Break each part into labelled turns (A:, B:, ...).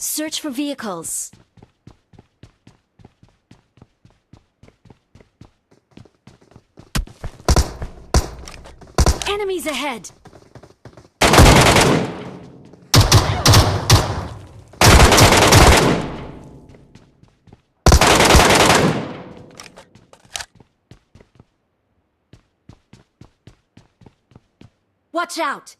A: Search for vehicles. Enemies ahead! Watch out!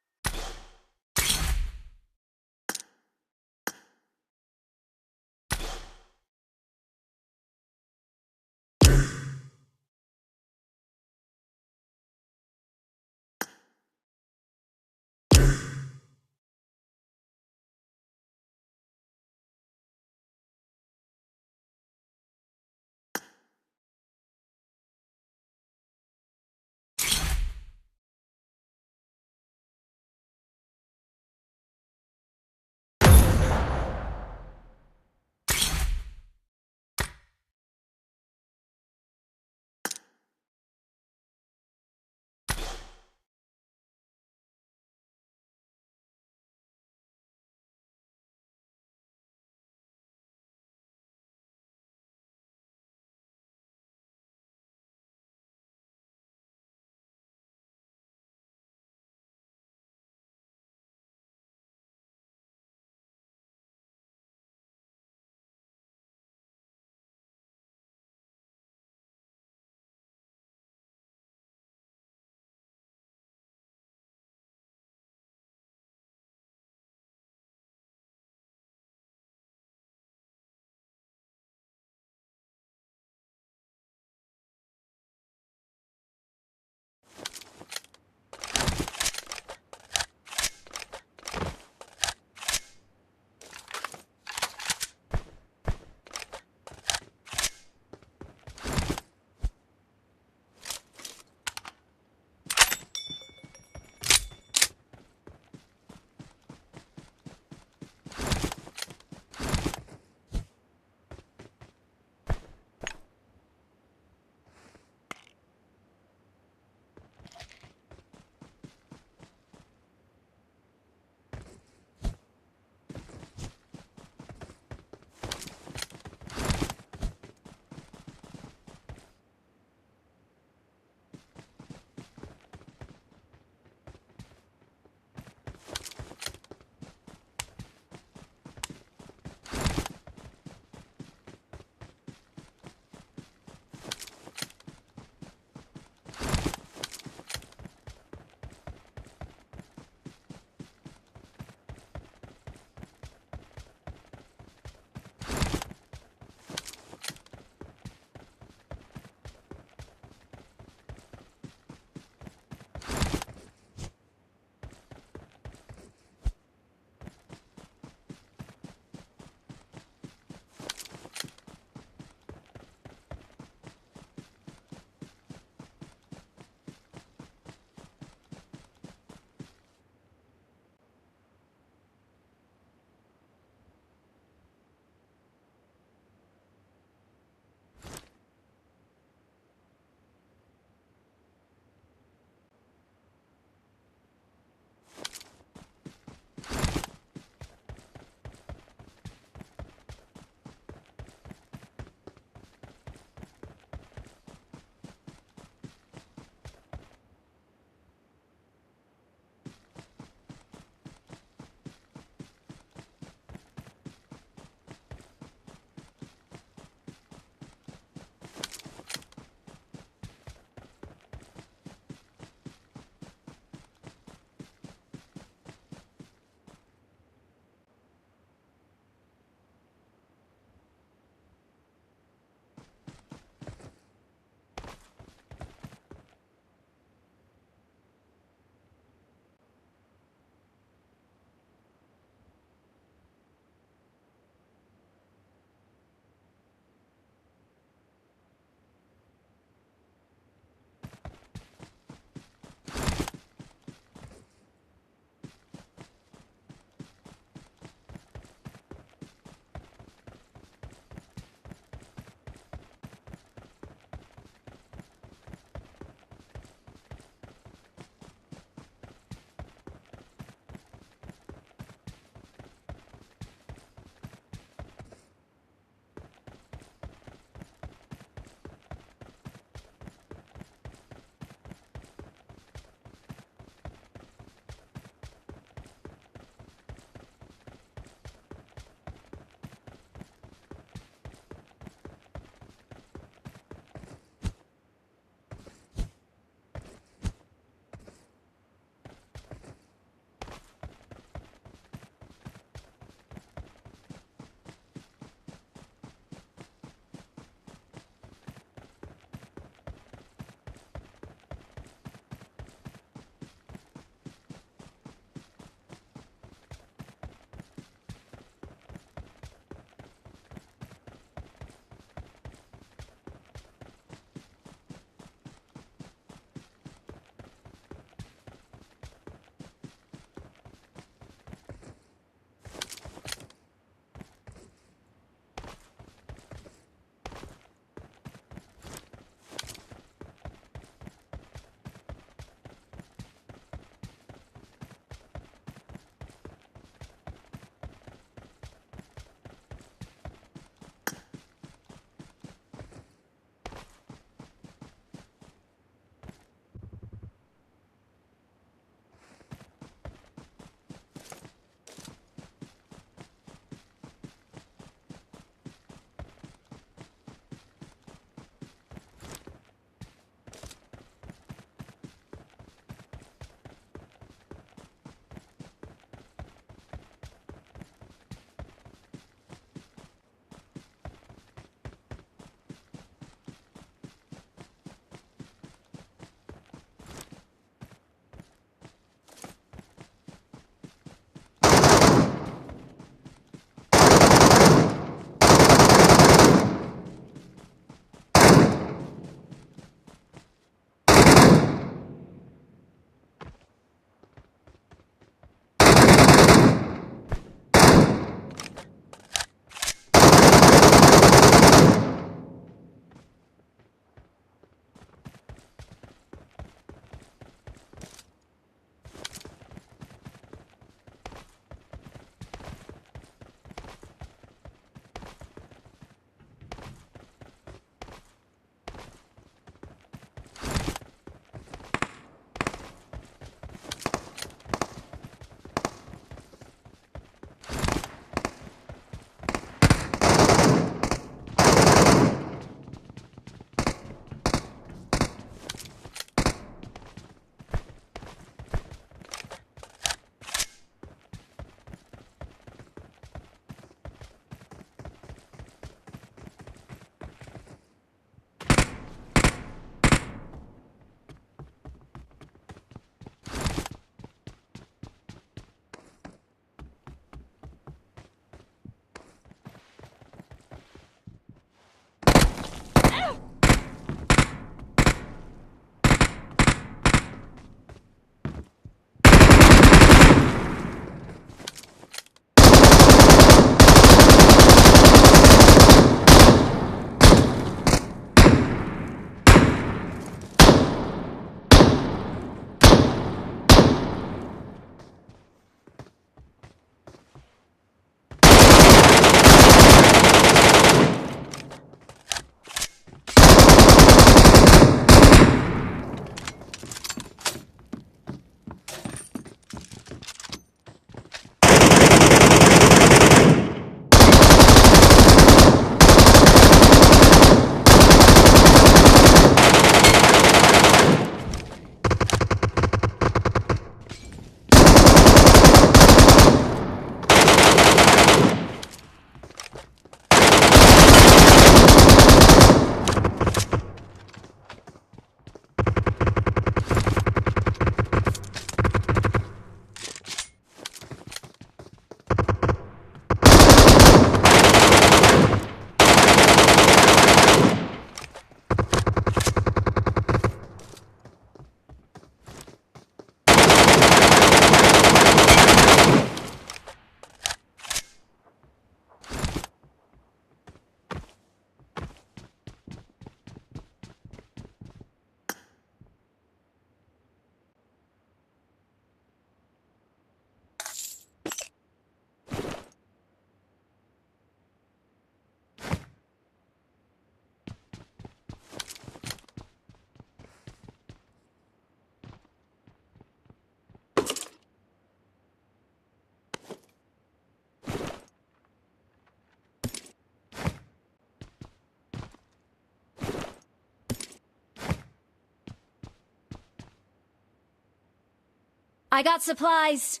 A: I got supplies.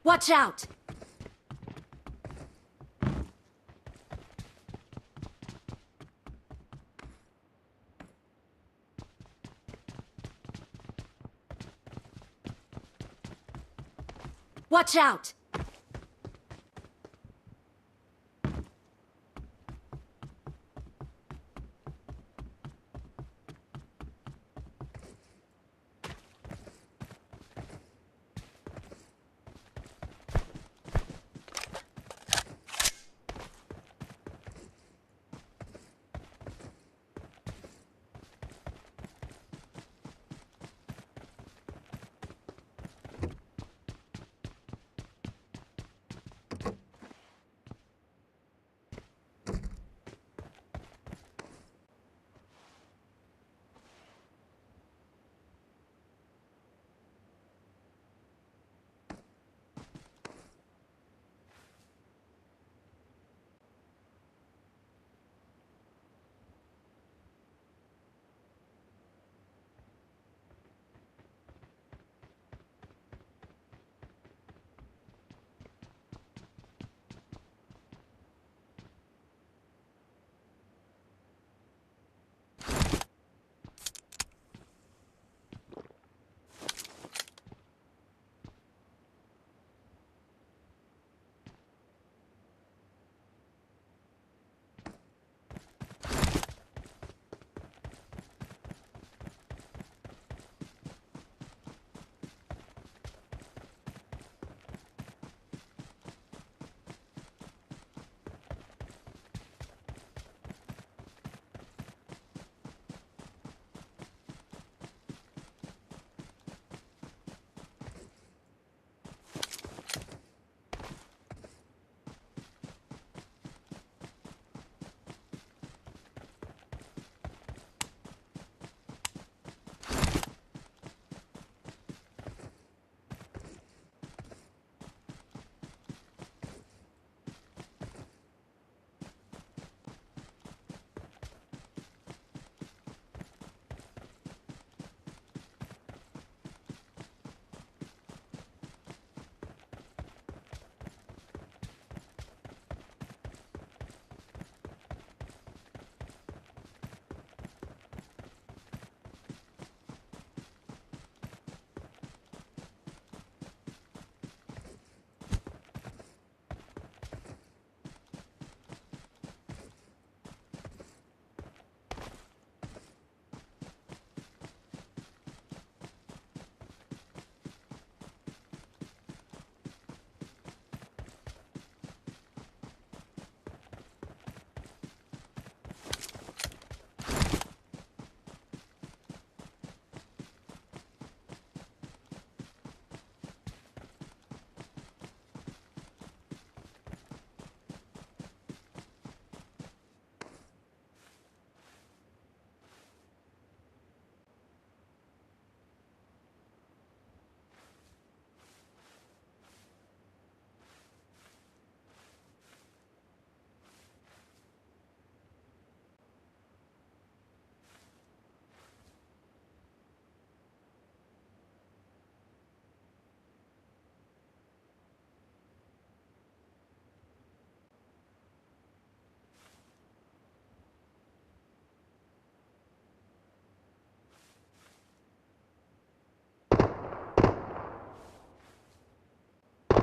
A: Watch out! Watch out!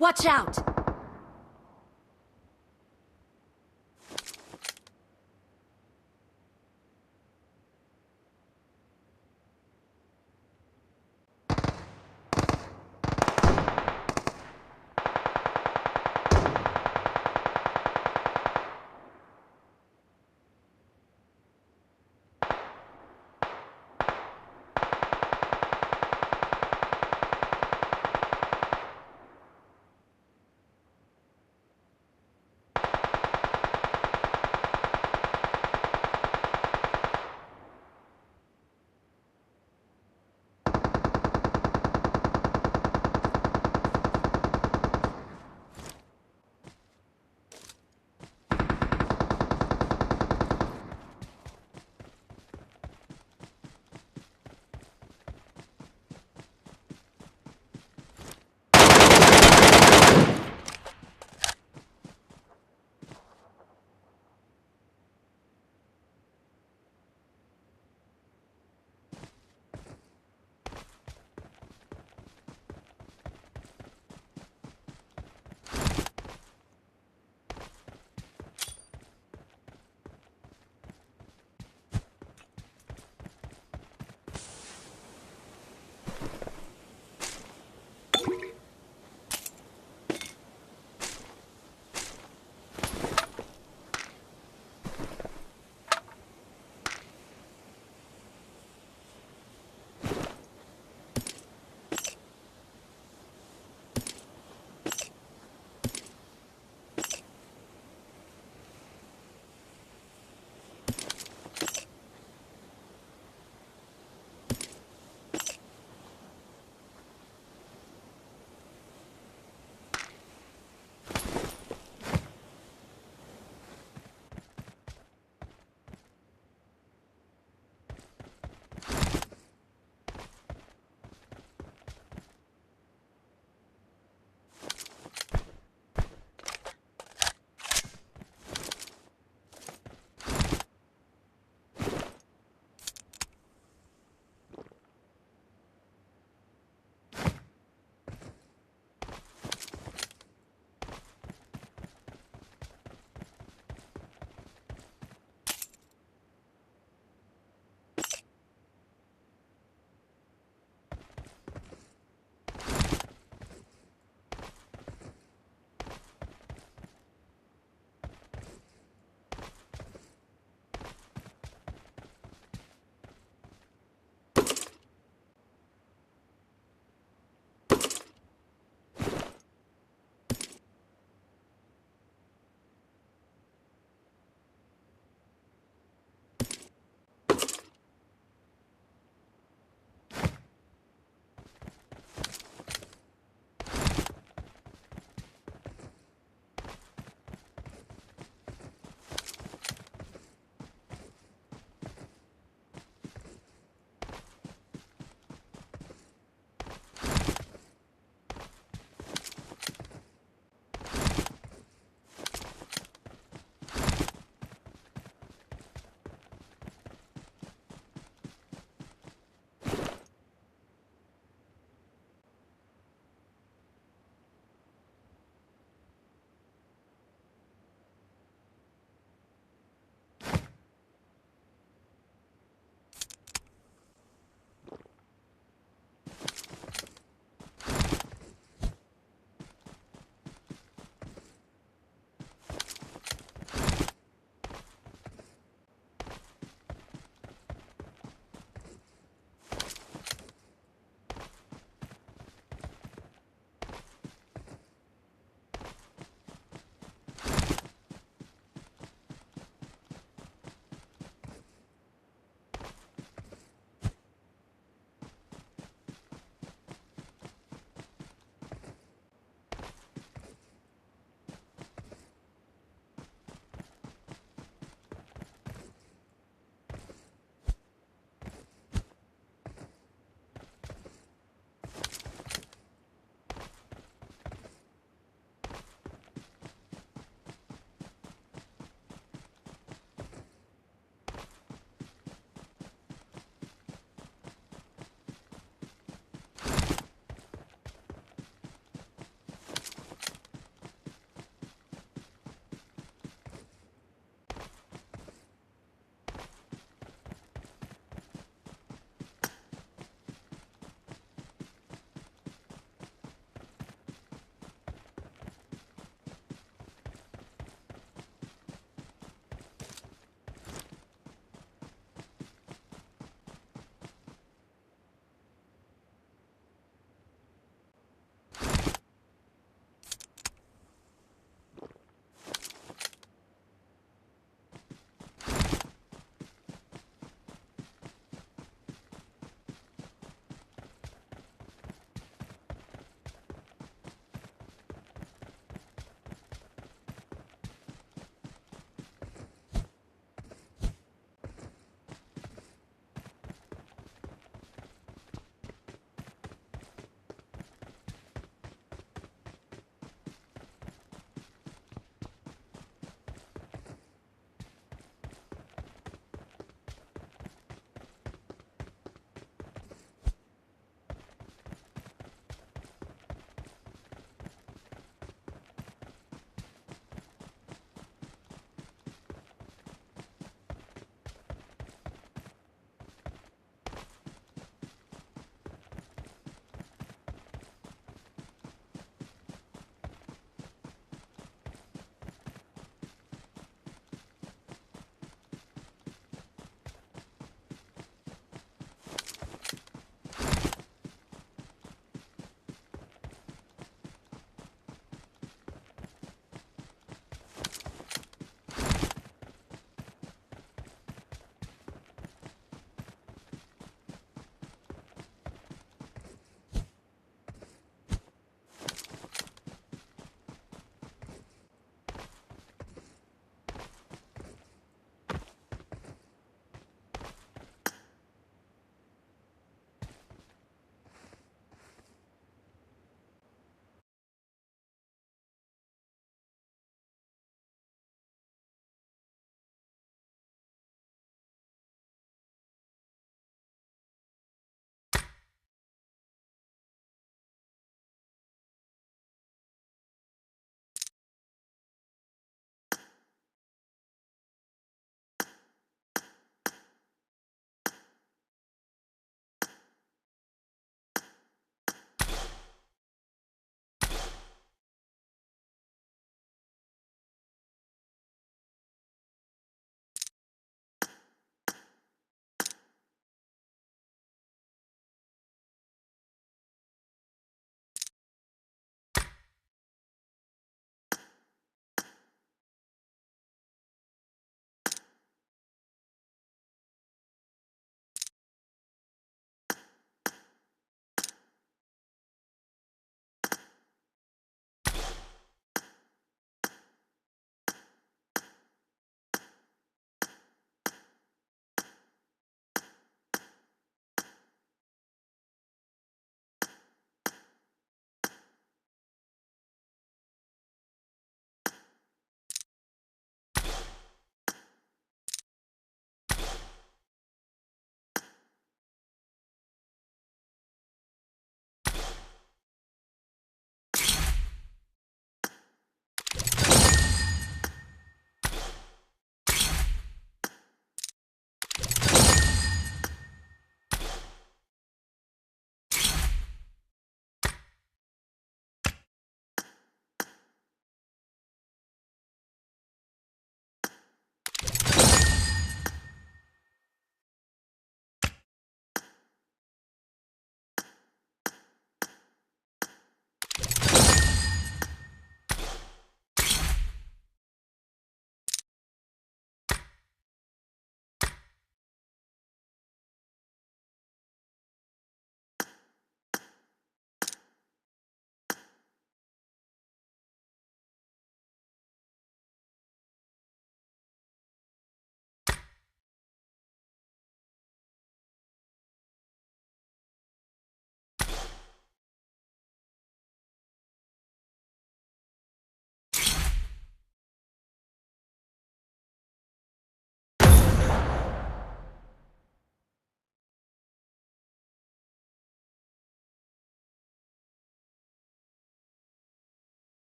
A: Watch out!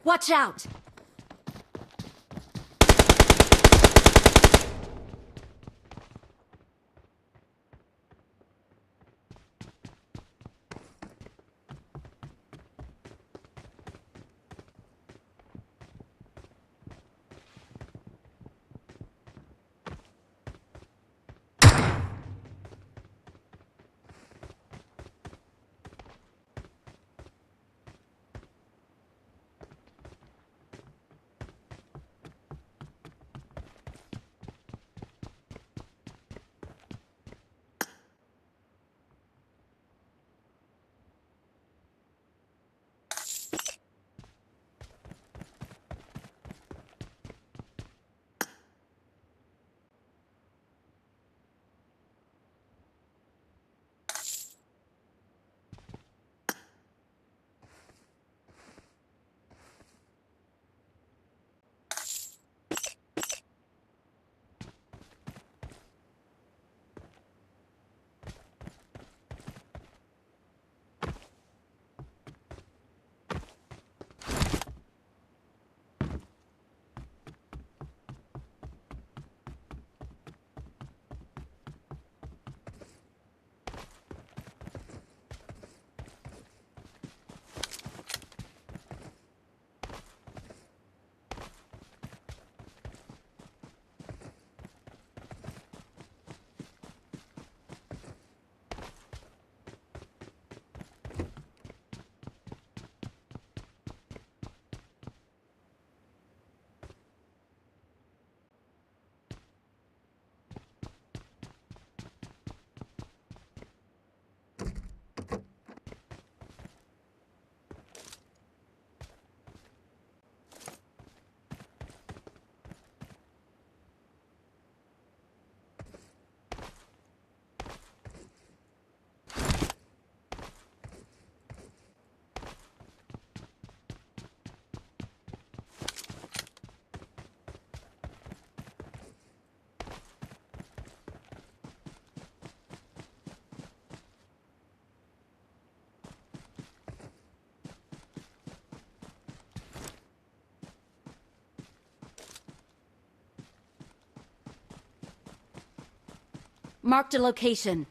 A: Watch out! Marked a location.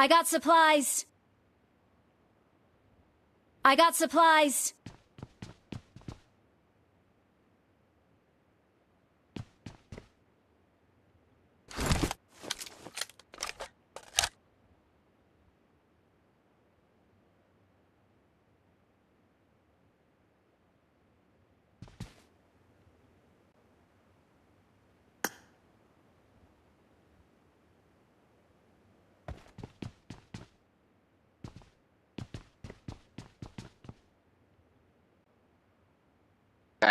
A: I got supplies. I got supplies.
B: ไกล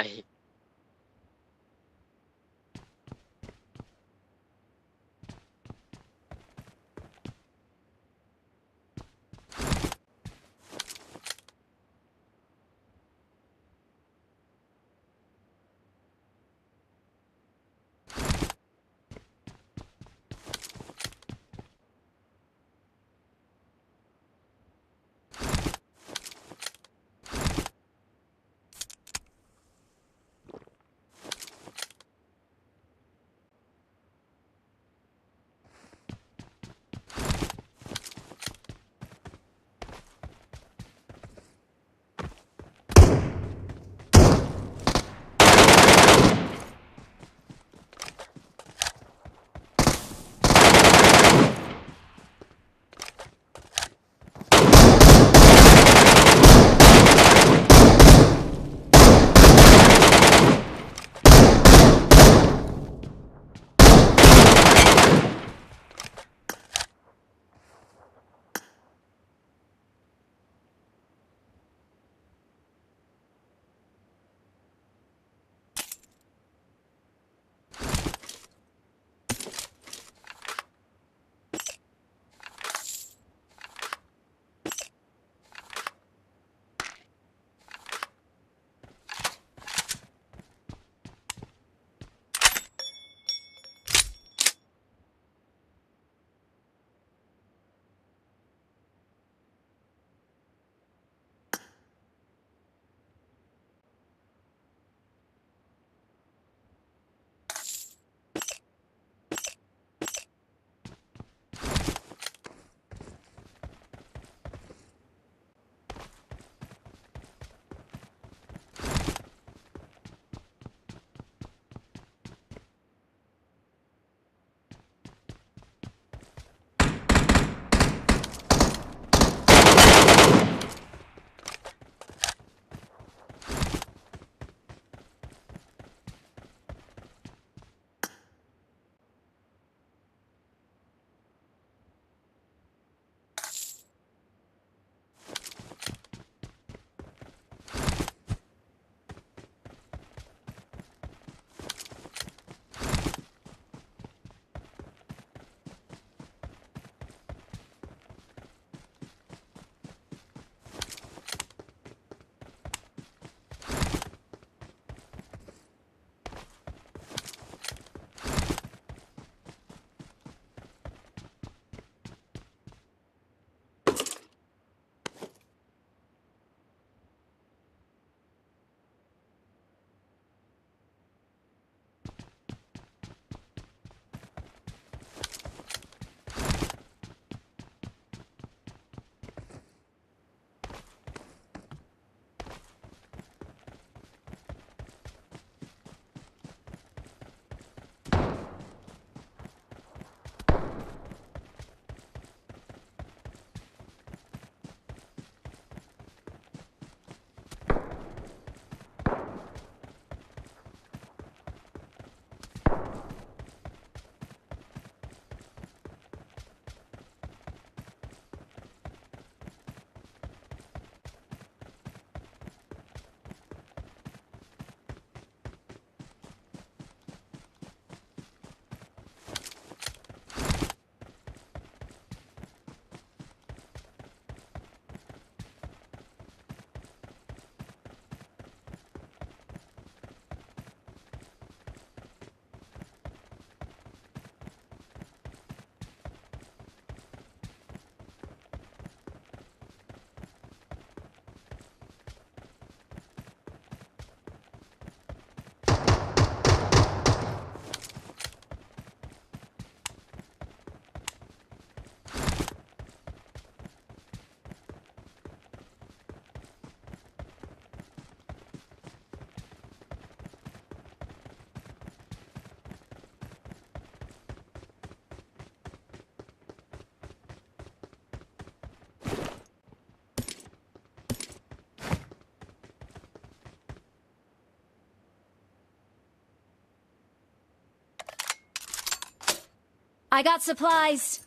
A: I got supplies.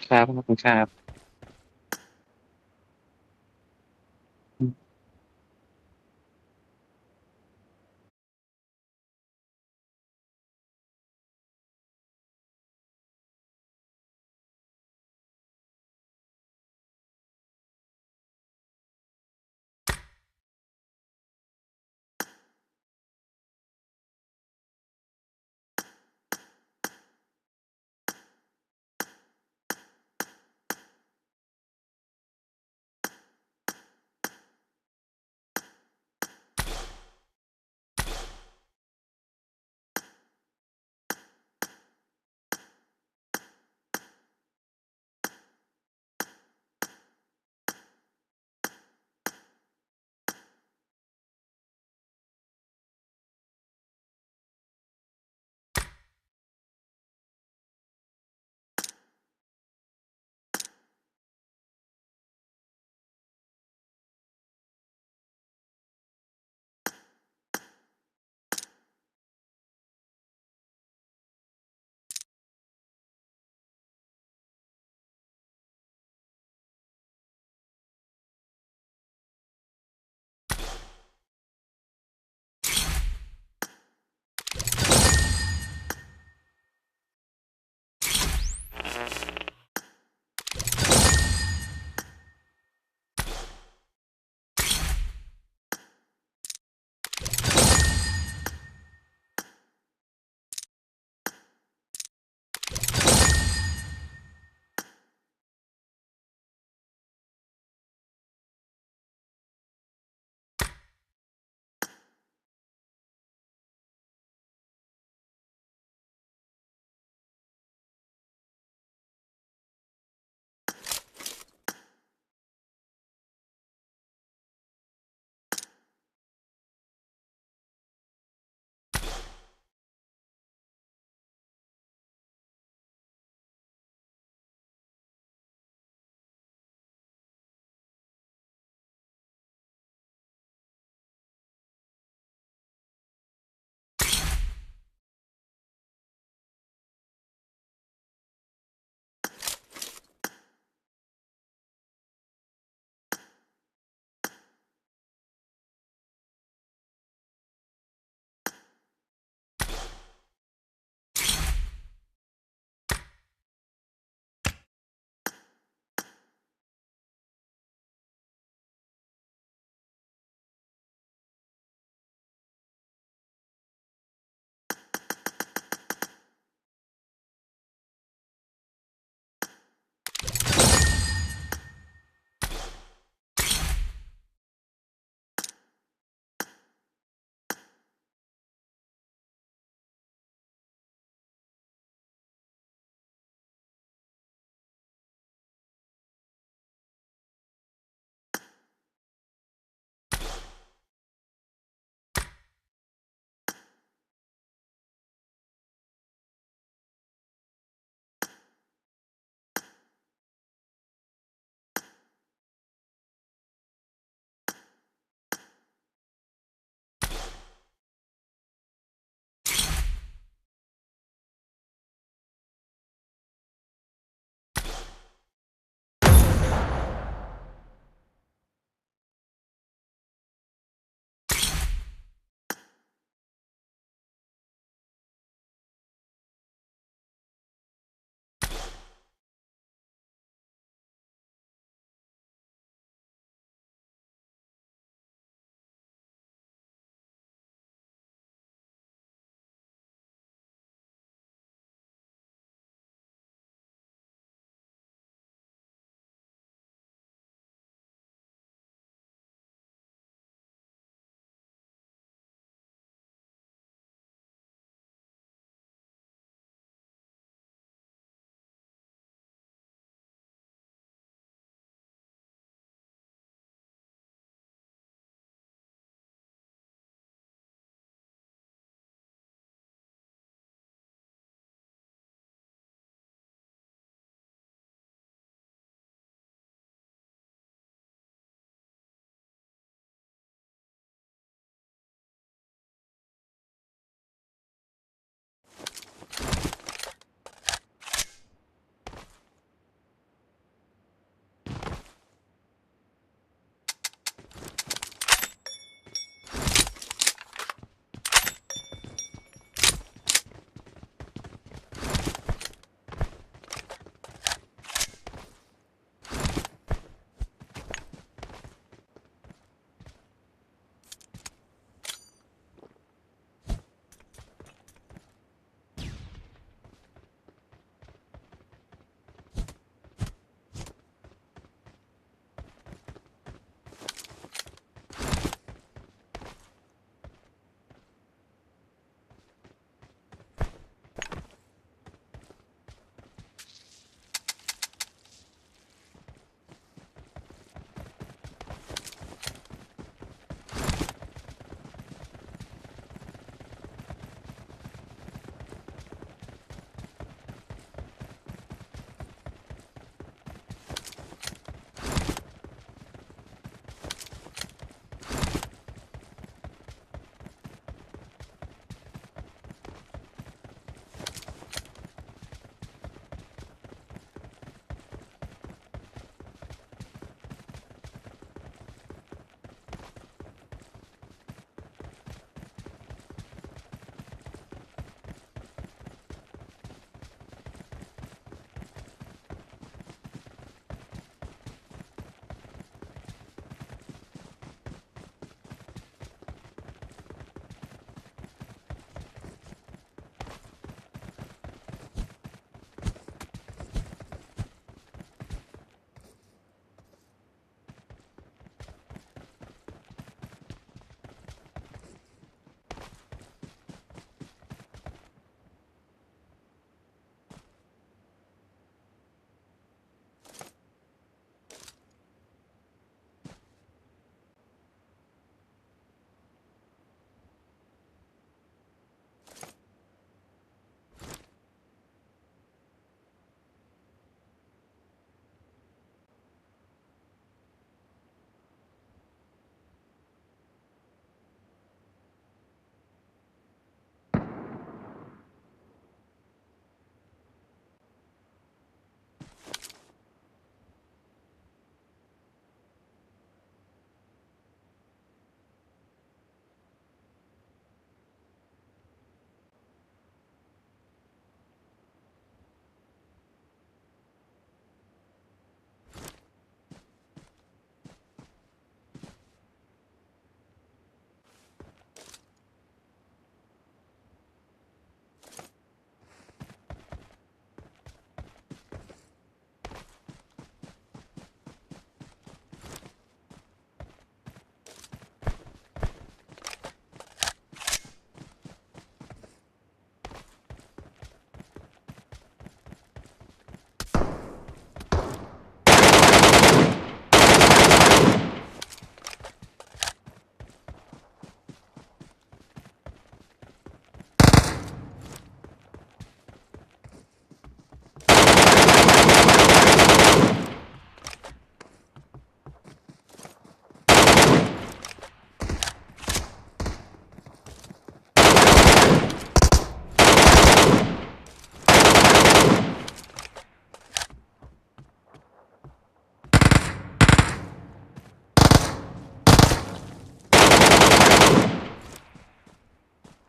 B: ครับขอบคุณครับอืม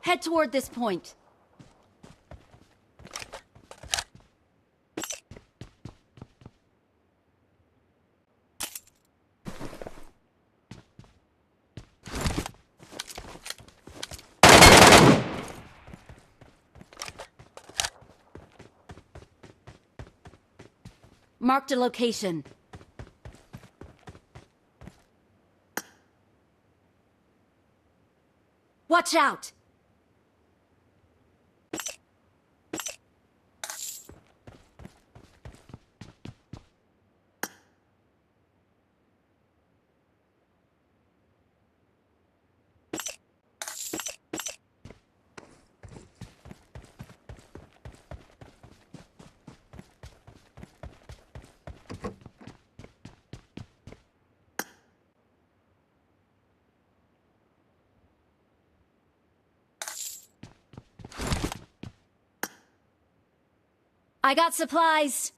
A: Head toward this point. Marked a location. Watch out! I got supplies.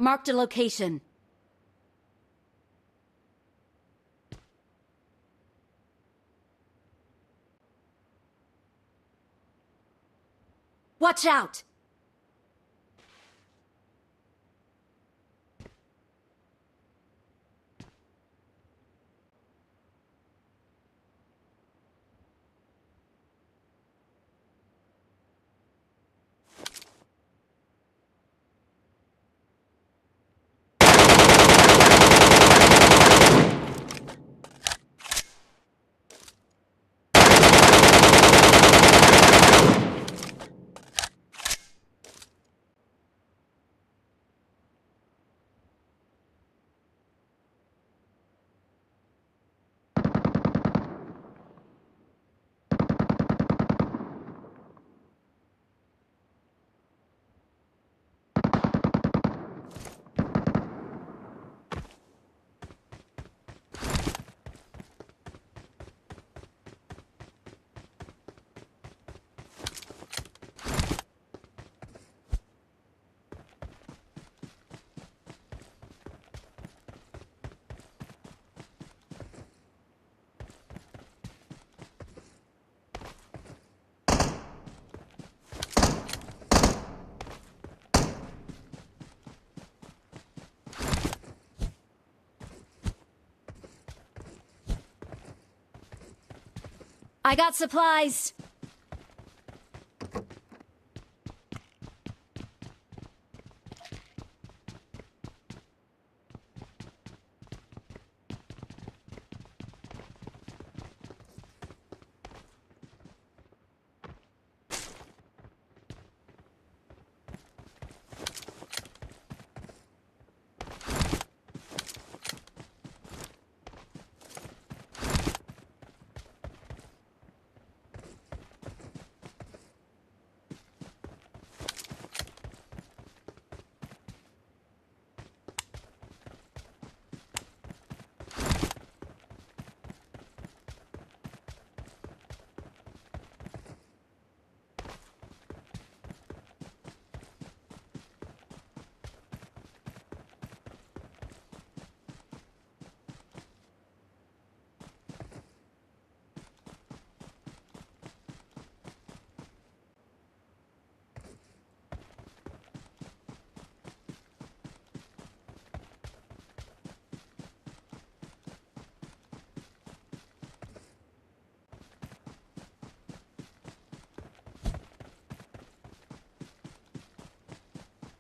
A: Marked a location. Watch out! I got supplies.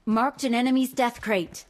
A: Marked an enemy's death crate.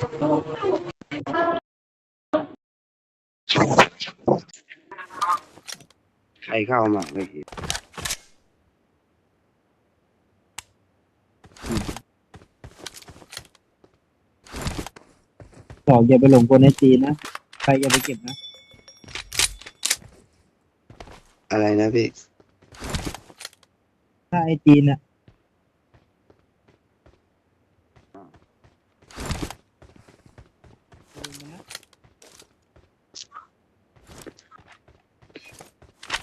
C: ใครเข้ามาเมื่อกี้
D: สองอย่าไปหลงกลในจีนนะใครอย่าไปเก็บนะ
C: อะไรนะพี่
D: ถ้าไอจีนอ่ะ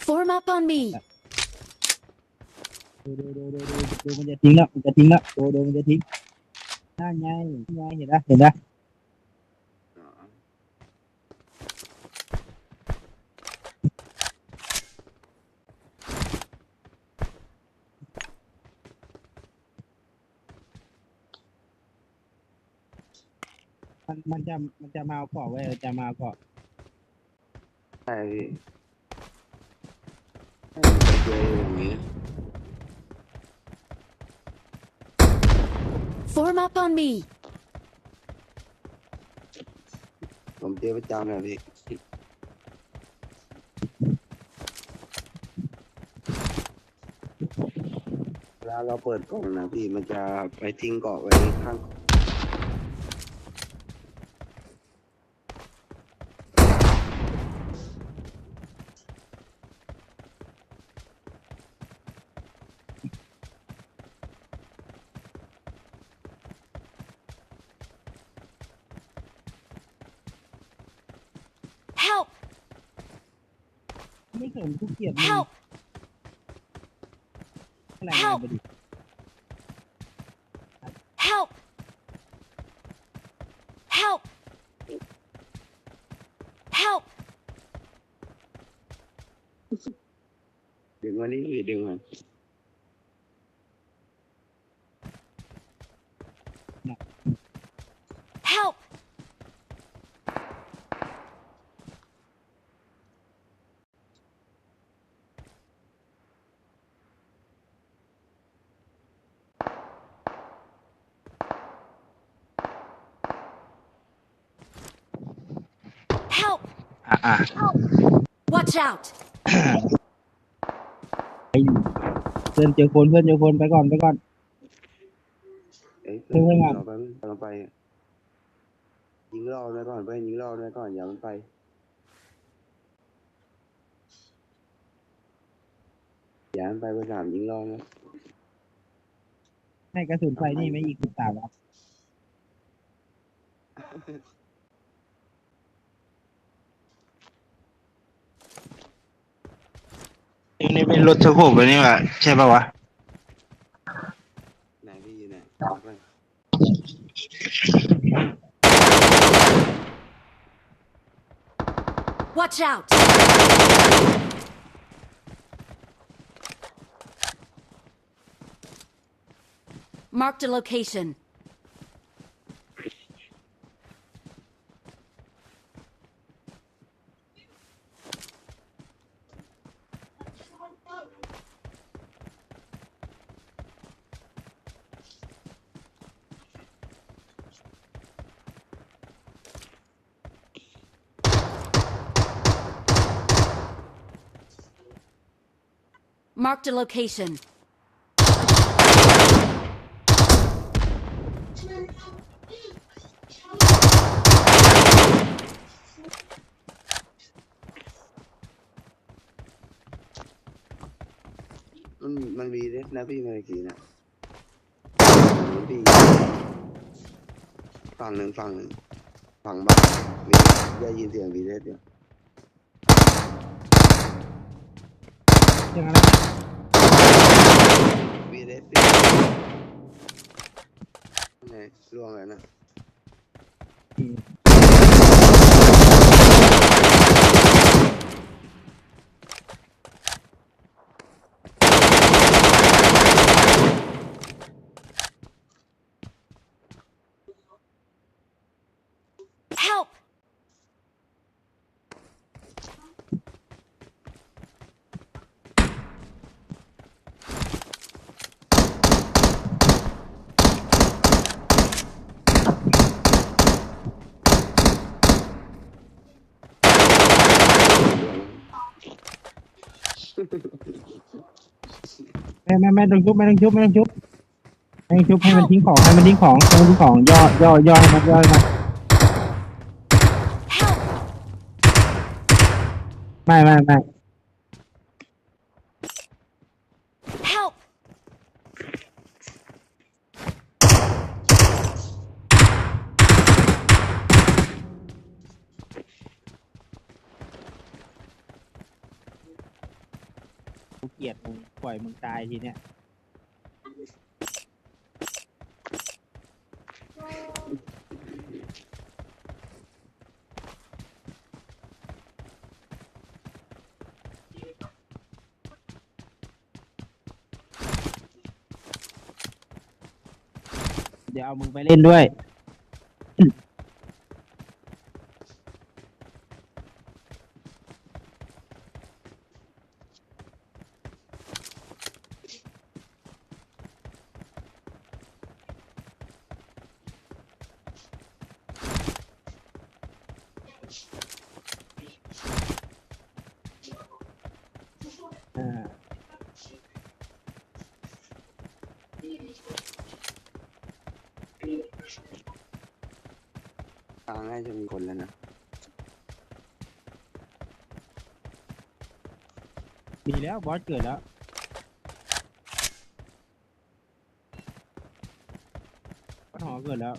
A: Form up on me.
D: ดูมันจะทิ้งแล้วมันจะทิ้งแล้วดูมันจะทิ้งนั่นไงเห็นไหมมันจะมาเอาเกาะไว้จะมาเอาเกาะ
C: ใช่พี่เจออย่างนี้
A: Form up on me.
C: ผมเจอประจำเลยพี่เวลาเราเปิดกล่องนะพี่มันจะไปทิ้งเกาะไว้ข้าง
A: Help!
D: ไม่สนทุกเกียรติ
A: Help!
D: อะไรนะไปดิ
A: Help! Help! Help!
C: ดึงวันนี้พี่ดึงมัน
A: Help! Help!
D: อ่ะ
A: Watch out!
D: เพื่อนเจอคนไปก่อน
C: เอ้ย
D: เพิ่งมา
C: เราไปยิงรอบนะก่อนเพื่อนยิงรอบนะก่อนอย่ามันไปอย่ามันไปเบอร์สามยิงรอบนะ
D: ให้กระสุนไฟนี่ไม่อีก13ครับนี่เป็นรถสโคปนี่ว่ะใช่ป่าวะ
C: ไหนพี่อยู่ไหนบอกเลย
A: Watch out! Marked a location. Marked a location.
C: มันมีเล็นะพี่เมื่อกี้นะมันพี่ฝั่งหนึ่งฝั่งบ้านมีได้ยินเสียงวีเล็อยู่
D: อย่างอะไร
C: วีเล็พี่ไหนล่วงเลยนะ
A: Help!
D: ไม่ต้องชุบไม่ต้องชุบไม่ต้องชุบไม่ต้องชุบให้มันทิ้งของให้มันทิ้งของให้มันทิ้งของย่อให้มันย่อให้มัน
A: Help!
D: ไม่
A: Help!
D: กูเกลียดมึงปล่อยมึงตายทีเนี้ยเดี๋ยวเอามึงไปเล่นด้วยอ่า
C: ทางน่าจะมีคนแล้วนะ
D: มีแล้วบอสเกิดแล้วบอสหอเกิดแล้ว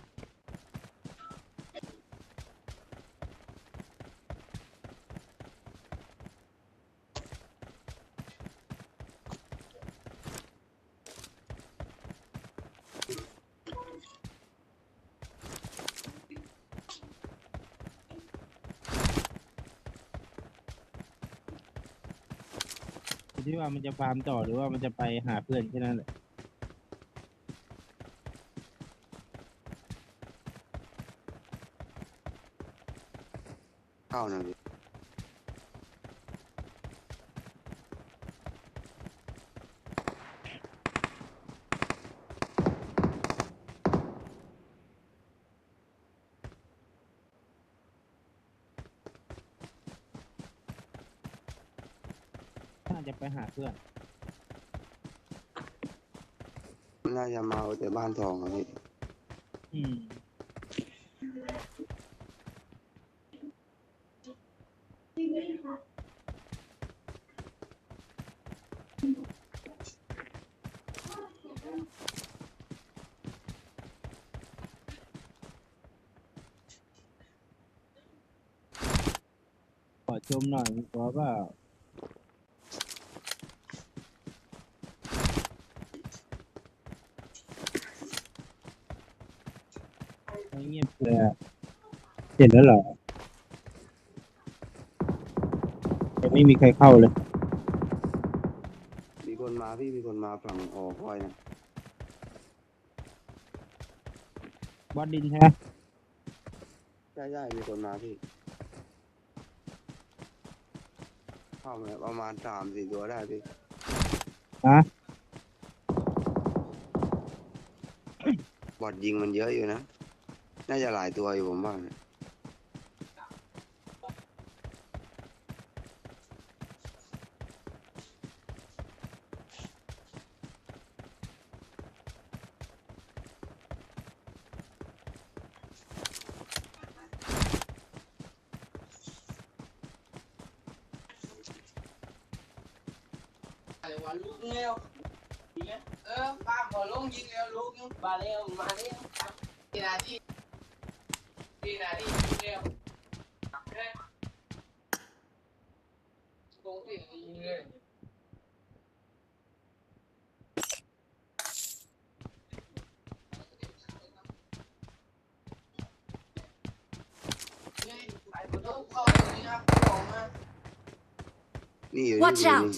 D: อยู่ที่ว่ามันจะฟาร์มต่อหรือว่ามันจะไปหาเพื่อนแค่นั้นแหละ
C: เข้านะพี่
D: น่าจะไปหาเพื่อน
C: น่าจะมาเอาแต่บ้านทองอะพี่
D: อืมขอชมหน่อยขอเปล่าไม่เงียบเลยอะเสร็จแล้วเหรอยังไม่มีใครเข้าเลย
C: มีคนมาพี่มีคนมาฝั่งออกก้อยนะ
D: บอสดินใช่ไหม
C: ใช่มีคนมาพี่เข้ามาประมาณ3-4ตัวได้พี่
D: ฮะ
C: บอดยิงมันเยอะอยู่นะน่าจะหลายตัวอยู่ผมว่านะ
E: วันลูกเร็วป้าขอลงยิงเร็วลูกมาเร็วมาเร็วทีนาทียิงเร็วตรงที่ยิงเลยไอ้คนต้องเข้าตรงนี้นะของมา
C: นี่อยู่
A: Watch
C: นี่
A: out!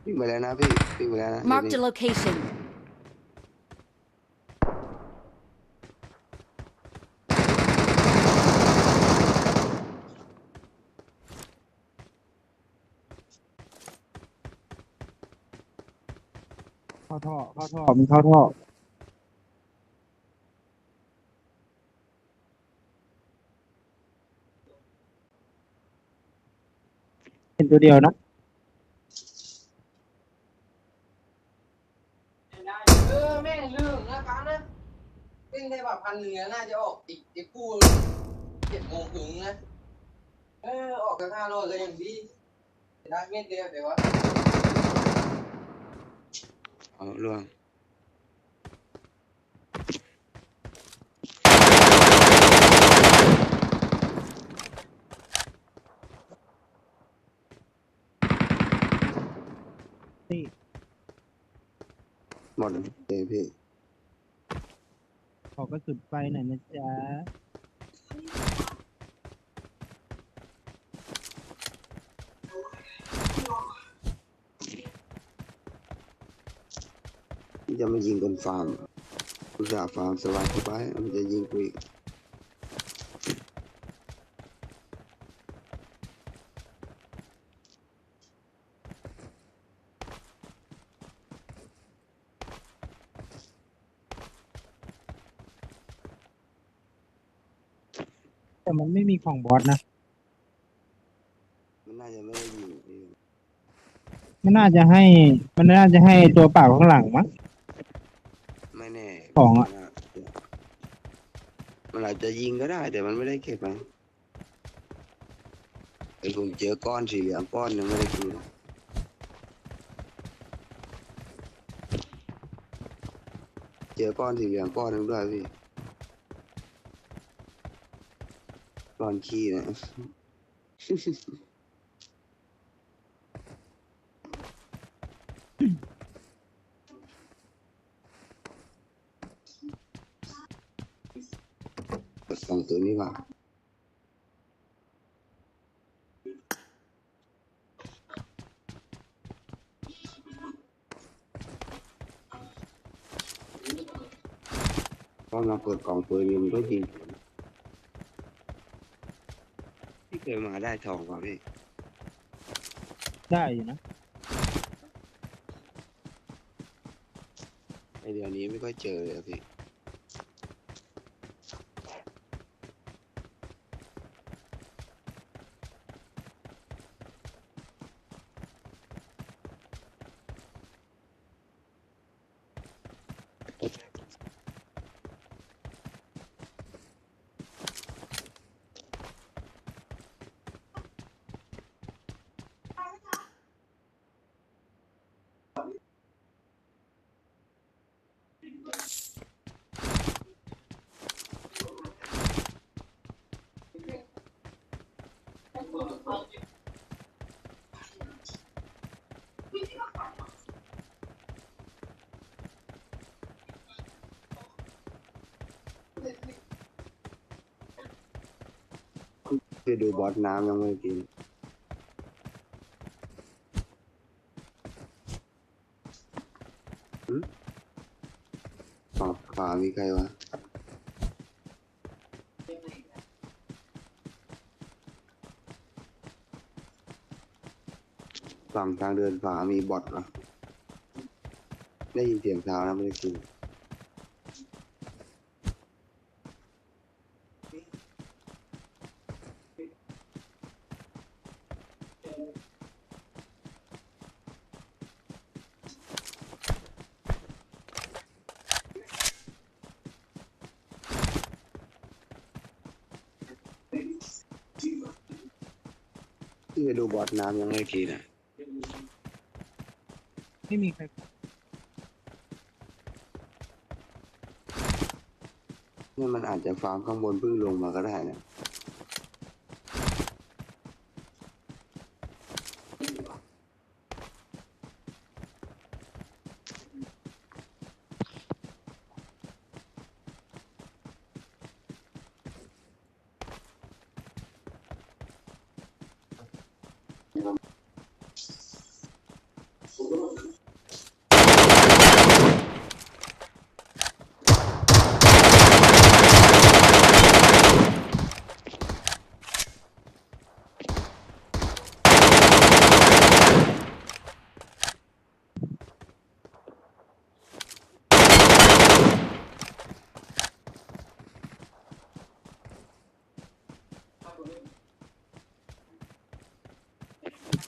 C: วิ่งไปแล้วนะพี่วิ่งไปแล้วนะ
A: Marked a location.
D: เข้าท่อมันเข้าท่อเป็นตัวเดียวนะ
E: 1,000น่าจะออกอีกคู่7 โมงครึ่งนะออกกัน5 โลก็ยังดีได้เม็ดเดียวแต่ว่า
C: เอาล่วง
D: นี่
C: หมดเลยพี่
D: ขอกระสุนไฟหน่อยนะจ๊ะ
C: จะมายิงบนฟาร์มอุตส่าห์ฟาร์มสบายสบายมันจะยิงกูอีก
D: แต่มันไม่มีของบอสนะ
C: มันน่าจะไม่ได้ยิงพี่
D: มันน่าจะให้ตัวเปล่าข้างหลังมั้ง
C: ไม่แน่
D: ของอะ
C: มันอาจจะยิงก็ได้แต่มันไม่ได้เก็บไปไอ้ผมเจอก้อนสีเหลืองก้อนหนึงไม่ได้กินเจอก้อนสีเหลืองก้อนหนึงด้วยพี่ก้อนขี้นะ กด2 ตัวนี้ว่าพอมาเปิดกล่องปืนนี่มันก็ยิงที่เคยมาได้ทองกว่าพี่
D: ได้อยู่นะ
C: ไอเดี๋ยวนี้ไม่ค่อยเจอเลยอะพี่ คือดูบอสน้ำยังไม่กินฝั่งขวามีใครวะฝั่งทางเดินขวามีบอทเหรอได้ยินเสียงเท้านะไม่ได้กินคือดูบอสน้ำยังไม่กินอ่ะ
D: ไม่มีใคร
C: เนี่ยมันอาจจะฟาร์มข้างบนเพิ่งลงมาก็ได้นะ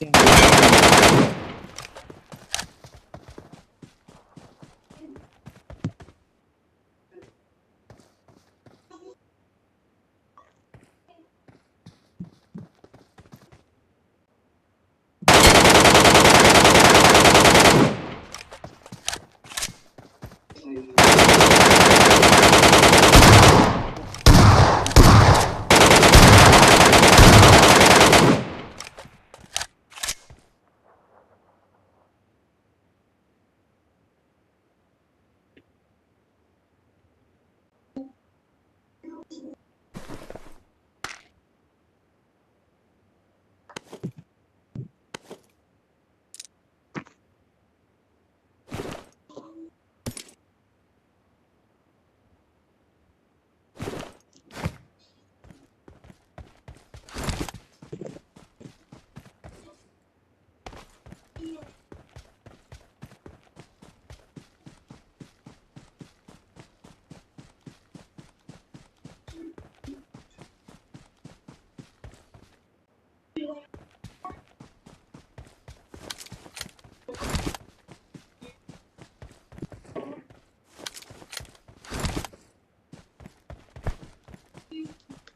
D: แจ้ง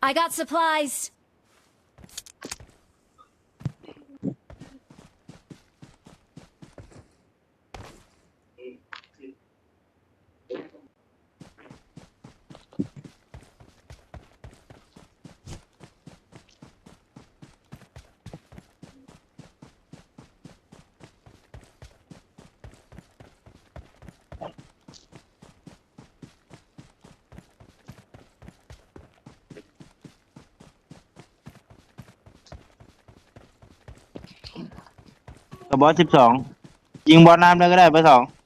A: I got supplies.
D: กับบอส12ยิงบอสน้ำเลยก็ได้เบอร์ 2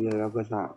C: เลยแล้วก็สาม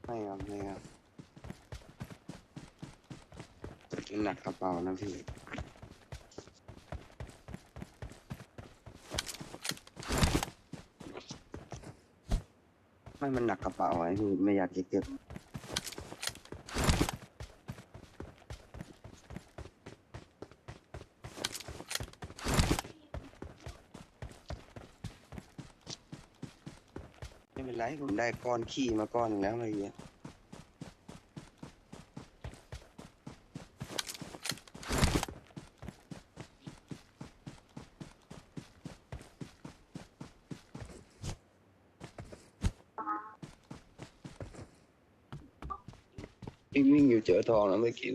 C: ไม่ครับไม่ครับมันหนักกระเป๋านะพี่ไม่มันหนักกระเป๋าไอ้พี่ไม่อยากจะเก็บไม่เป็นไรผมได้ก้อนขี้มาก้อนหนึ่งแล้วอะไรเงี้ยวิ่งอยู่เจอทองแล้วไม่กิน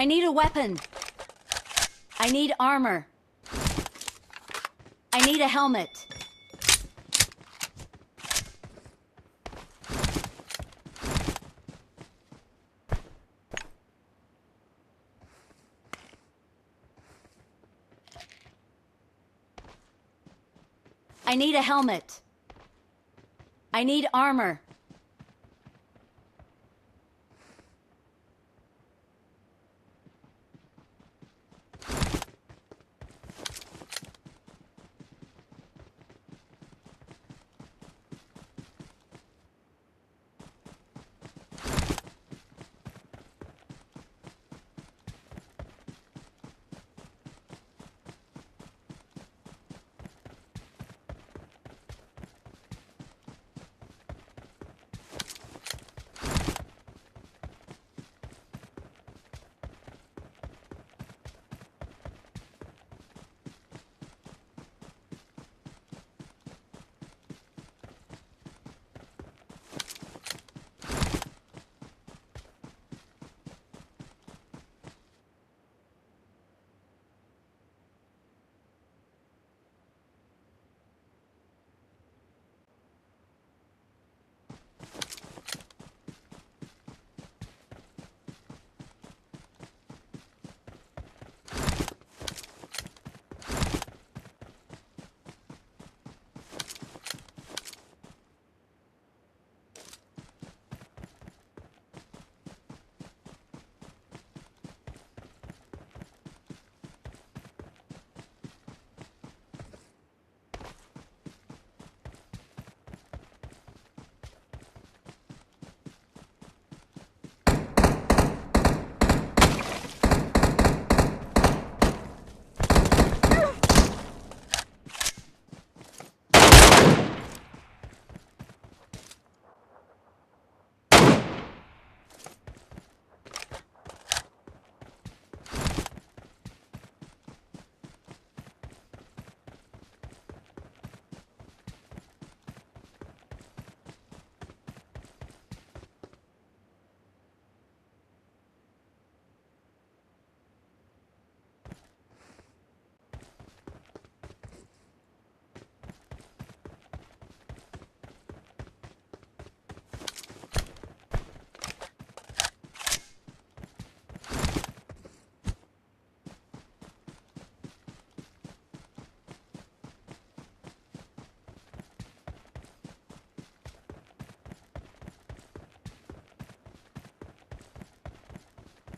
A: I need a weapon. I need armor. I need a helmet. I need a helmet. I need armor.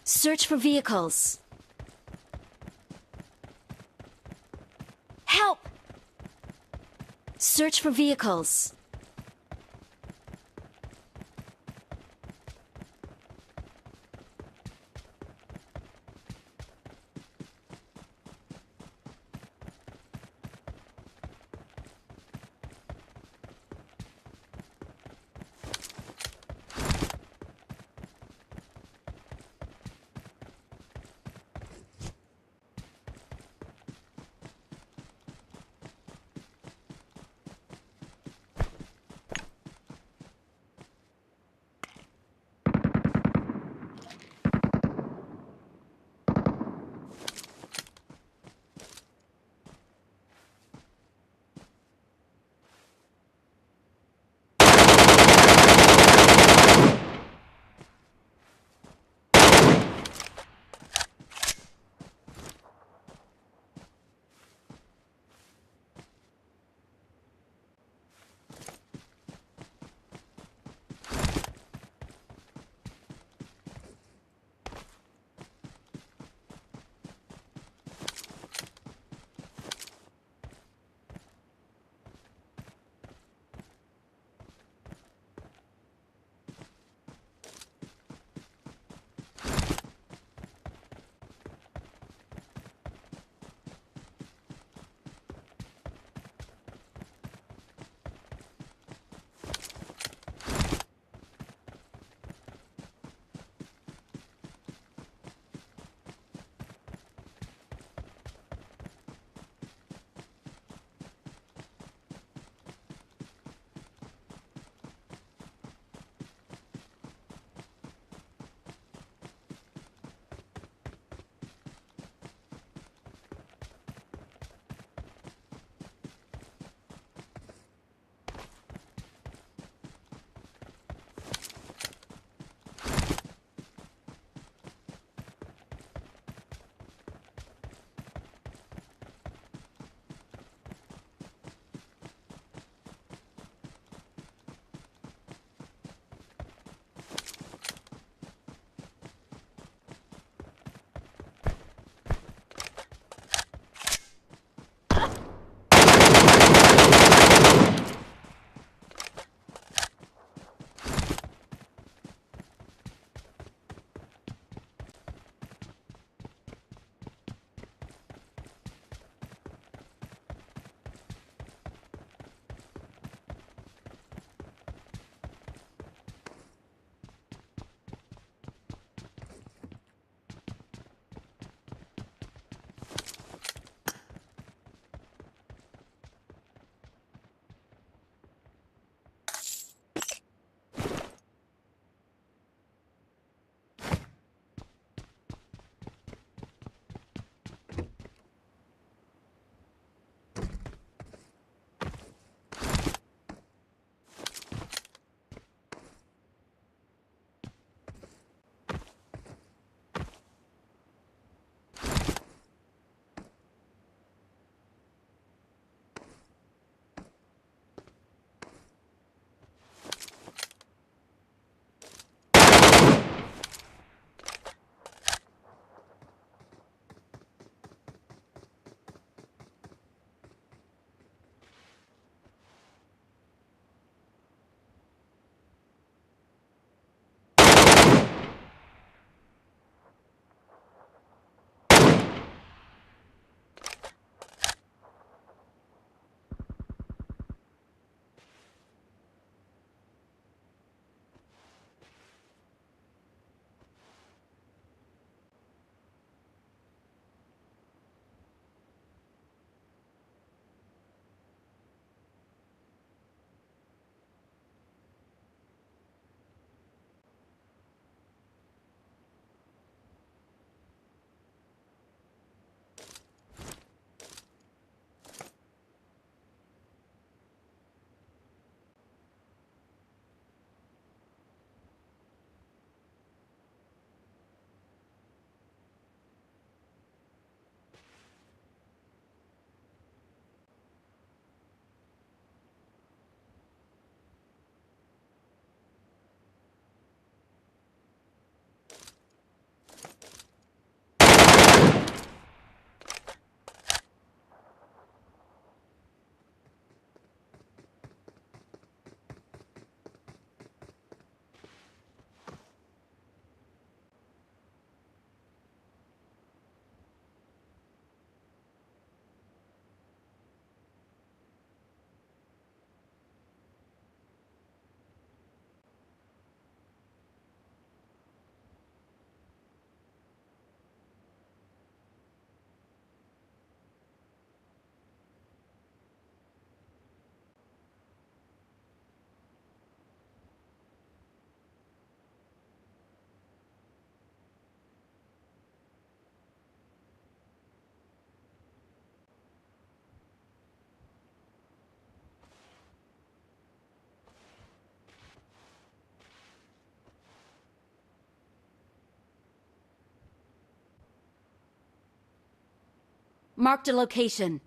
A: Search for vehicles. Help! Search for vehicles. Marked a location.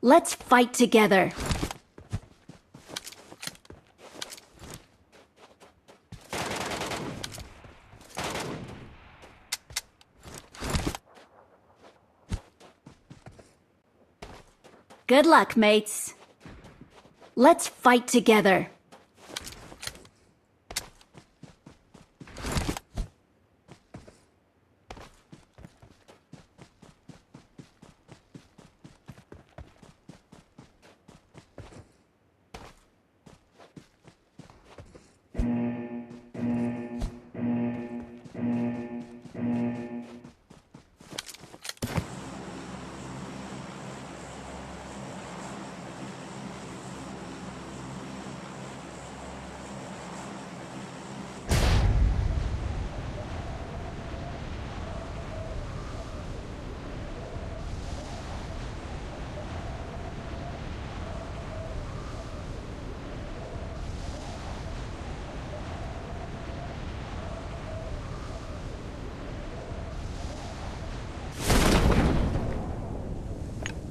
A: Let's fight together. Good luck, mates. Let's fight together.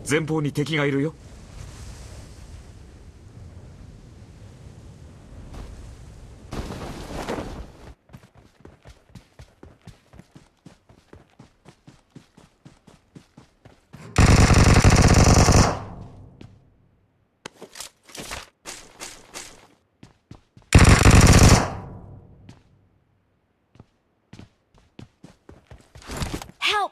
F: "前方に敵がいるよ."
A: Help!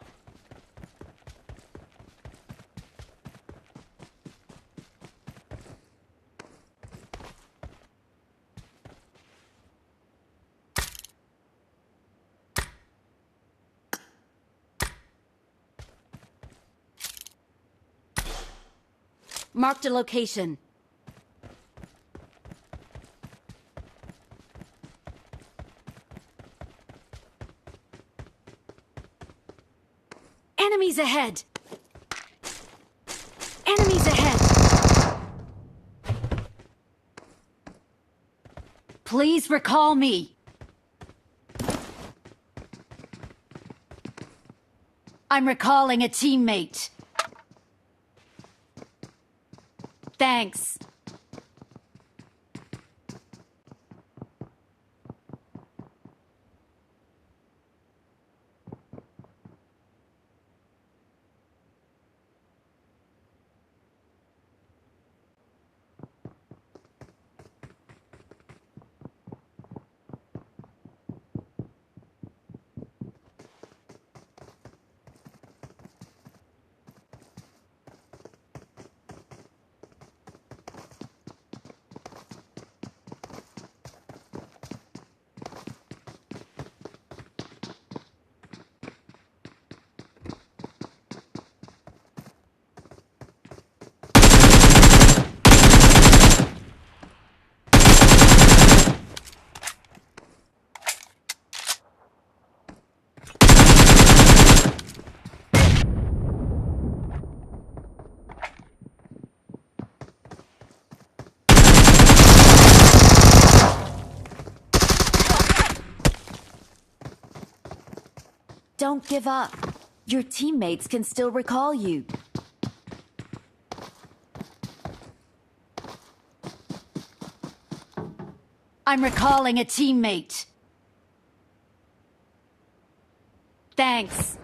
A: Marked a location. Enemies ahead! Enemies ahead! Please recall me. I'm recalling a teammate. Thanks. Don't give up. Your teammates can still recall you. I'm recalling a teammate. Thanks.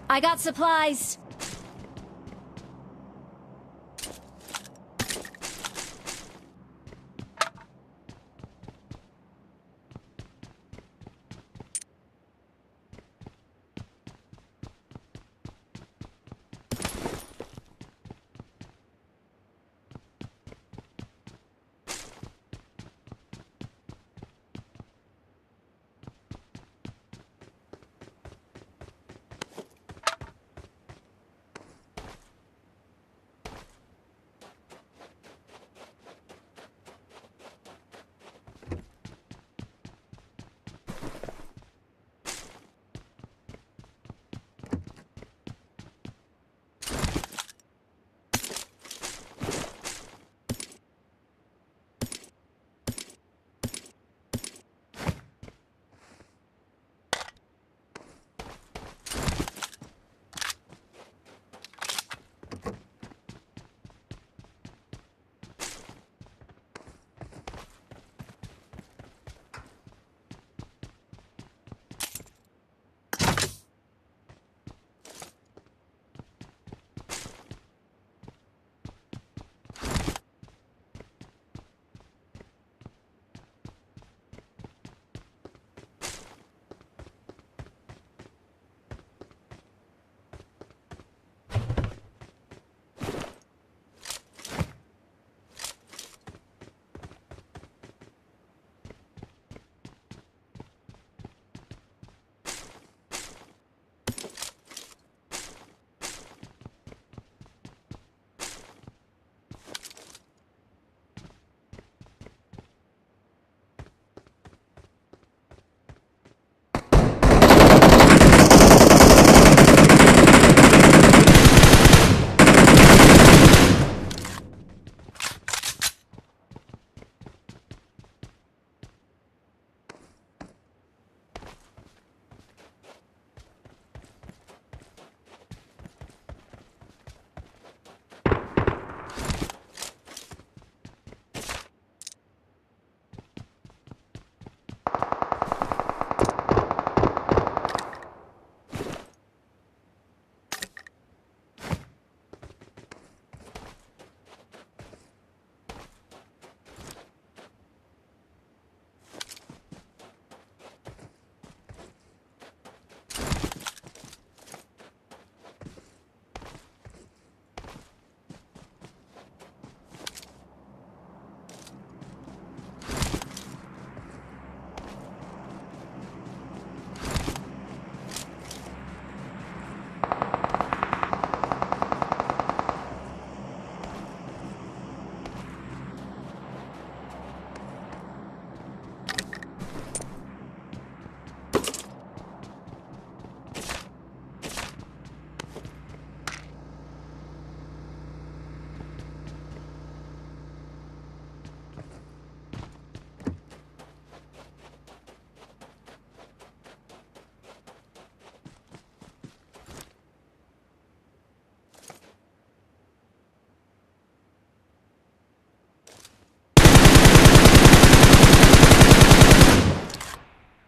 A: I got supplies.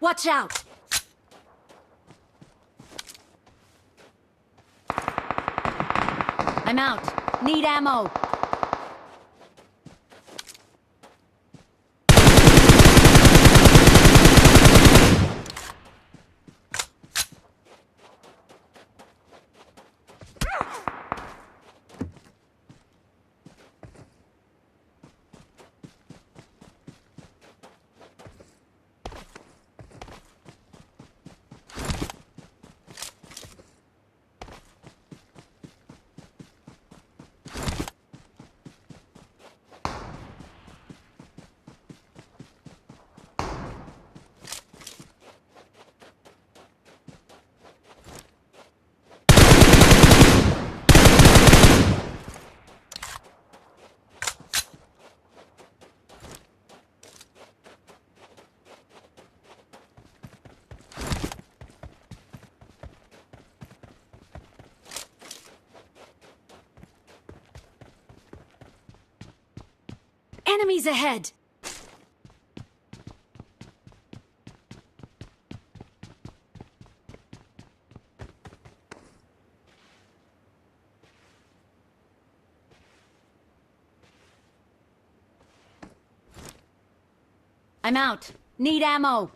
A: Watch out! I'm out. Need ammo. Enemies ahead! I'm out. Need ammo.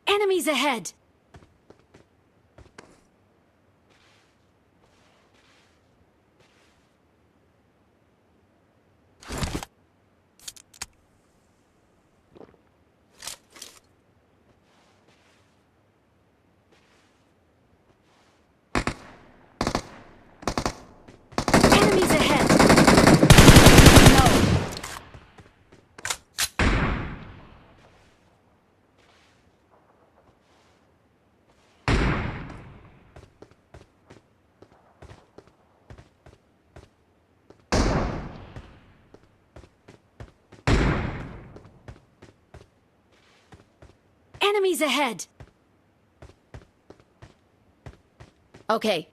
A: Enemies ahead! Enemies ahead! No! Enemies ahead! Okay.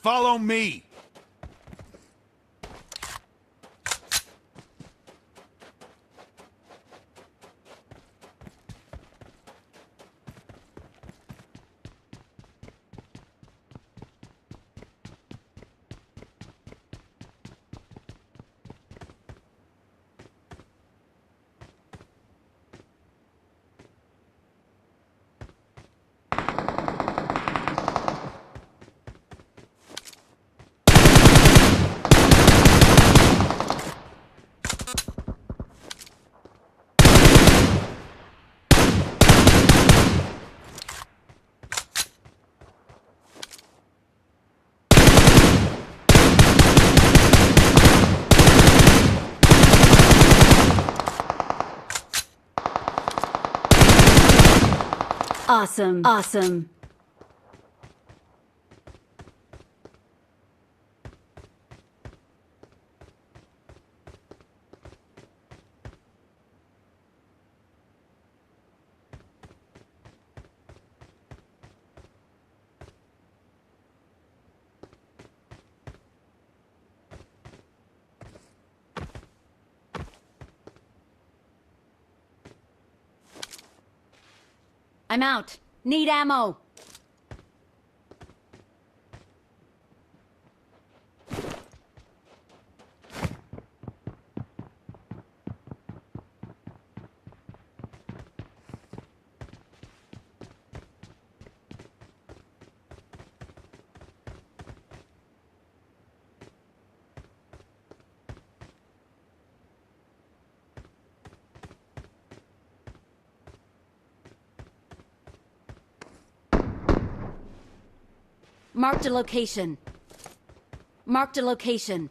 F: Follow me!
A: Awesome. Awesome. I'm out. Need ammo. Marked a location. Marked a location.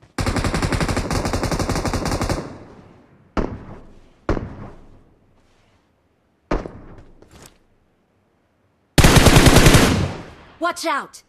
A: Watch out!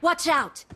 A: Watch out!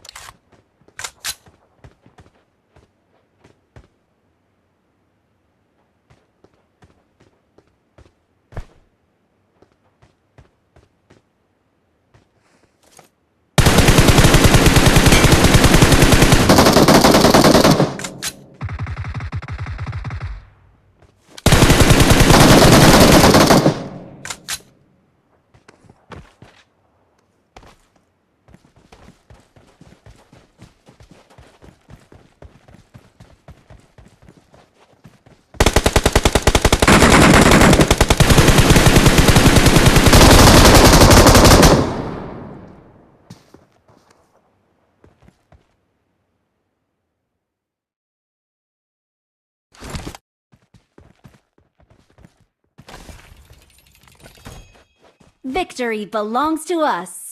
A: Victory belongs to us!